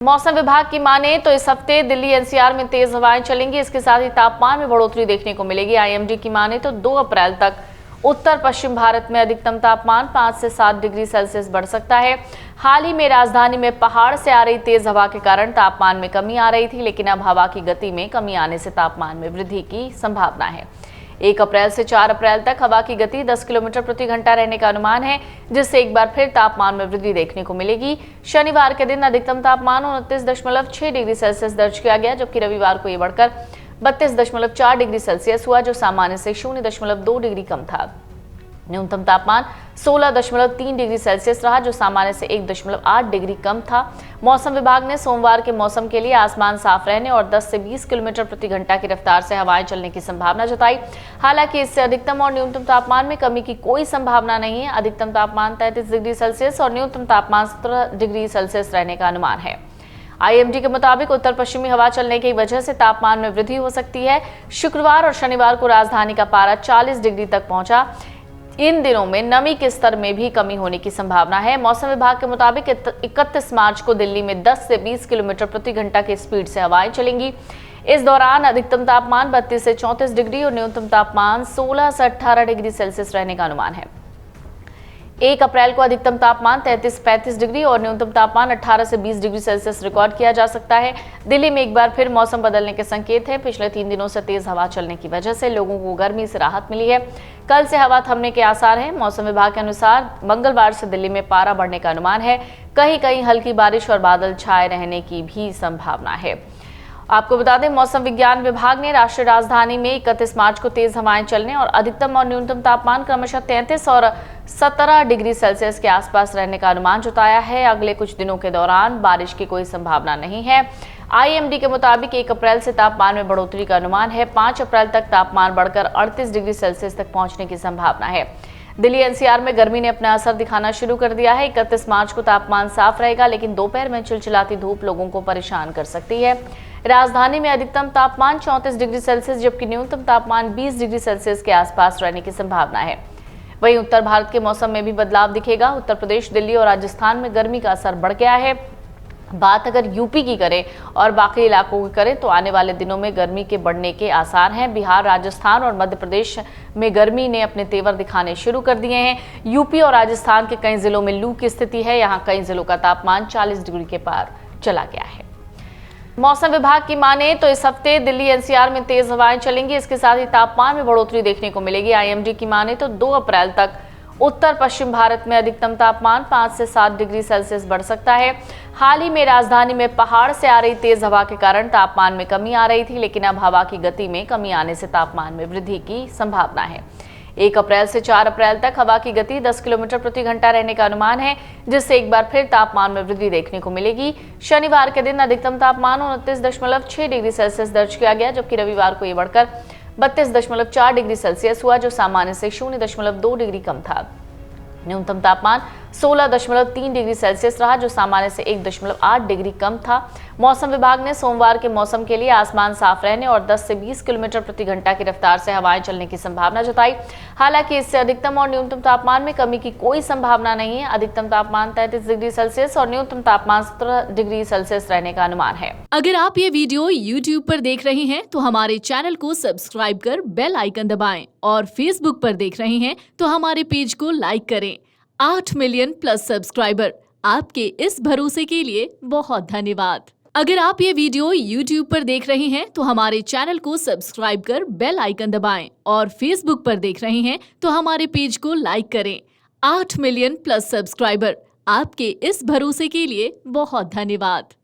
मौसम विभाग की माने तो इस हफ्ते दिल्ली एनसीआर में तेज हवाएं चलेंगी। इसके साथ ही तापमान में बढ़ोतरी देखने को मिलेगी। आईएमडी की माने तो 2 अप्रैल तक उत्तर पश्चिम भारत में अधिकतम तापमान 5 से 7 डिग्री सेल्सियस बढ़ सकता है। हाल ही में राजधानी में पहाड़ से आ रही तेज हवा के कारण तापमान में कमी आ रही थी, लेकिन अब हवा की गति में कमी आने से तापमान में वृद्धि की संभावना है। 1 अप्रैल से 4 अप्रैल तक हवा की गति 10 किलोमीटर प्रति घंटा रहने का अनुमान है, जिससे एक बार फिर तापमान में वृद्धि देखने को मिलेगी। शनिवार के दिन अधिकतम तापमान 29.6 डिग्री सेल्सियस दर्ज किया गया, जबकि रविवार को ये बढ़कर 32.4 डिग्री सेल्सियस हुआ, जो सामान्य से 0.2 डिग्री कम था। न्यूनतम तापमान 16.3 डिग्री सेल्सियस रहा, जो सामान्य से 1.8 डिग्री कम था। मौसम विभाग ने सोमवार के मौसम के लिए आसमान साफ रहने और 10 से 20 किलोमीटर प्रति घंटा की रफ्तार से हवाएं चलने की संभावना जताई। हालांकि इससे अधिकतम और न्यूनतम तापमान में कमी की कोई संभावना नहीं है। अधिकतम तापमान 33 डिग्री सेल्सियस और न्यूनतम तापमान 17 डिग्री सेल्सियस रहने का अनुमान है। आईएमडी के मुताबिक उत्तर पश्चिमी हवा चलने की वजह से तापमान में वृद्धि हो सकती है। शुक्रवार और शनिवार को राजधानी का पारा 40 डिग्री तक पहुंचा। इन दिनों में नमी के स्तर में भी कमी होने की संभावना है। मौसम विभाग के मुताबिक 31 मार्च को दिल्ली में 10 से 20 किलोमीटर प्रति घंटा की स्पीड से हवाएं चलेंगी। इस दौरान अधिकतम तापमान 32 से 34 डिग्री और न्यूनतम तापमान 16 से 18 डिग्री सेल्सियस रहने का अनुमान है। 1 अप्रैल को अधिकतम तापमान 33-35 डिग्री और न्यूनतम तापमान 18 से 20 डिग्री सेल्सियस रिकॉर्ड किया जा सकता है। दिल्ली में एक बार फिर मौसम बदलने के संकेत हैं। पिछले 3 दिनों से तेज हवा चलने की वजह से लोगों को गर्मी से राहत मिली है। कल से हवा थमने के आसार हैं। मौसम विभाग के अनुसार मंगलवार से दिल्ली में पारा बढ़ने का अनुमान है। कहीं कहीं हल्की बारिश और बादल छाए रहने की भी संभावना है। आपको बता दें, मौसम विज्ञान विभाग ने राष्ट्रीय राजधानी में 31 मार्च को तेज हवाएं चलने और अधिकतम और न्यूनतम तापमान क्रमशः 33 और 17 डिग्री सेल्सियस के आसपास रहने का अनुमान जताया है। अगले कुछ दिनों के दौरान बारिश की कोई संभावना नहीं है। आईएमडी के मुताबिक 1 अप्रैल से तापमान में बढ़ोतरी का अनुमान है। 5 अप्रैल तक तापमान बढ़कर 38 डिग्री सेल्सियस तक पहुंचने की संभावना है। दिल्ली एनसीआर में गर्मी ने अपना असर दिखाना शुरू कर दिया है। 31 मार्च को तापमान साफ रहेगा, लेकिन दोपहर में चिलचिलाती धूप लोगों को परेशान कर सकती है। राजधानी में अधिकतम तापमान 34 डिग्री सेल्सियस जबकि न्यूनतम तापमान 20 डिग्री सेल्सियस के आसपास रहने की संभावना है। वहीं उत्तर भारत के मौसम में भी बदलाव दिखेगा। उत्तर प्रदेश, दिल्ली और राजस्थान में गर्मी का असर बढ़ गया है। बात अगर यूपी की करें और बाकी इलाकों की करें तो आने वाले दिनों में गर्मी के बढ़ने के आसार हैं। बिहार, राजस्थान और मध्य प्रदेश में गर्मी ने अपने तेवर दिखाने शुरू कर दिए हैं। यूपी और राजस्थान के कई जिलों में लू की स्थिति है। यहाँ कई जिलों का तापमान 40 डिग्री के पार चला गया है। मौसम विभाग की माने तो इस हफ्ते दिल्ली एनसीआर में तेज हवाएं चलेंगी। इसके साथ ही तापमान में बढ़ोतरी देखने को मिलेगी। आईएमडी की माने तो 2 अप्रैल तक उत्तर पश्चिम भारत में अधिकतम तापमान 5 से 7 डिग्री सेल्सियस बढ़ सकता है। हाल ही में राजधानी में पहाड़ से आ रही तेज हवा के कारण तापमान में कमी आ रही थी, लेकिन अब हवा की गति में कमी आने से तापमान में वृद्धि की संभावना है। 1 अप्रैल से 4 अप्रैल तक हवा की गति 10 किलोमीटर प्रति घंटा रहने का अनुमान है, जिससे एक बार फिर तापमान में वृद्धि देखने को मिलेगी। शनिवार के दिन अधिकतम तापमान 29.6 डिग्री सेल्सियस दर्ज किया गया, जबकि रविवार को ये बढ़कर 32.4 डिग्री सेल्सियस हुआ, जो सामान्य से 0.2 डिग्री कम था। न्यूनतम तापमान 16.3 डिग्री सेल्सियस रहा, जो सामान्य से 1.8 डिग्री कम था। मौसम विभाग ने सोमवार के मौसम के लिए आसमान साफ रहने और 10 से 20 किलोमीटर प्रति घंटा की रफ्तार से हवाएं चलने की संभावना जताई। हालांकि इससे अधिकतम और न्यूनतम तापमान में कमी की कोई संभावना नहीं है। अधिकतम तापमान 33 डिग्री सेल्सियस और न्यूनतम तापमान 17 डिग्री सेल्सियस रहने का अनुमान है। अगर आप ये वीडियो YouTube पर देख रहे हैं तो हमारे चैनल को सब्सक्राइब कर बेल आइकन दबाएं और Facebook पर देख रहे हैं तो हमारे पेज को लाइक करें। 8 मिलियन प्लस सब्सक्राइबर, आपके इस भरोसे के लिए बहुत धन्यवाद। अगर आप ये वीडियो YouTube पर देख रहे हैं तो हमारे चैनल को सब्सक्राइब कर बेल आइकन दबाएं और Facebook पर देख रहे हैं तो हमारे पेज को लाइक करें। 8 मिलियन प्लस सब्सक्राइबर, आपके इस भरोसे के लिए बहुत धन्यवाद।